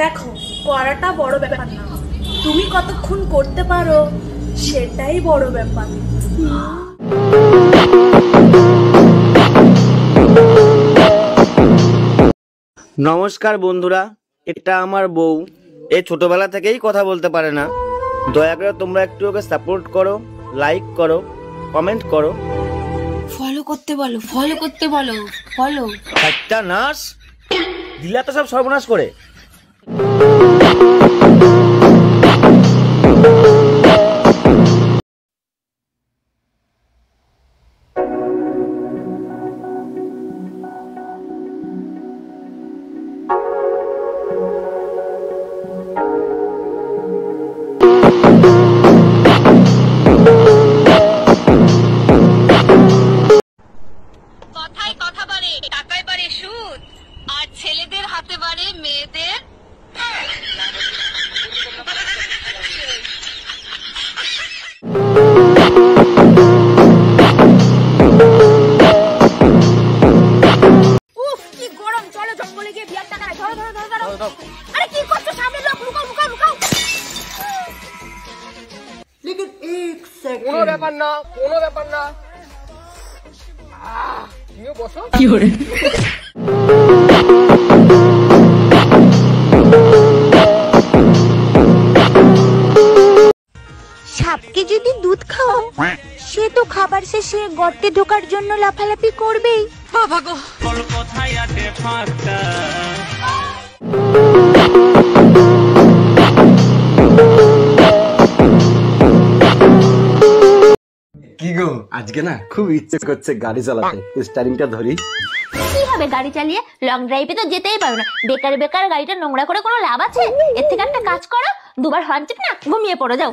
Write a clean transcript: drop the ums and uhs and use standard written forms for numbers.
দেখো, করাটা বড় ব্যাপার না, তুমি কতক্ষণ করতে পারো সেটাই বড় ব্যাপার। নমস্কার বন্ধুরা, এটা আমার বউ। এই ছোটবেলা থেকেই কথা বলতে পারে না। দয়া করে তোমরা একটু ওকে সাপোর্ট করো, লাইক করো, কমেন্ট করো, ফলো করতে বলো, ফলো করতে বলো, ফলো। একটা নাশ দিলা তো সব সর্বনাশ করে। কথায় কথা বাড়ে, টাকায় বাড়ে সুদ, আর ছেলেদের হাতে বাড়ে মেয়েদের। উফ, কি গরম! চলো জঙ্গলে গিয়ে বিয়ার টাকা ধরো ধরো ধরো ধরো। আরে কি করছো? সামনে লোক, লুকাও লুকাও লুকাও। লেকিন এক সেকেন্ড, কোনো ব্যাপার না, কোনো ব্যাপার না। তুমিও বসো। সাপকে যদি দুধ খাও, সে তো খাবার শেষে গর্তে ঢোকার জন্য লাফালাফি করবেই। বাবা গো, কি গো, আজকে না খুব ইচ্ছে করছে গাড়ি চালাতে। স্টারিংটা ধরি। কি হবে গাড়ি চালিয়ে? লং ড্রাইভে তো যেতেই পারো না। বেকার বেকার গাড়িটা নোংরা করে কোনো লাভ আছে? এর থেকে একটা কাজ করো, দুবার হর্ন চেপে না ঘুমিয়ে পড়ো, যাও।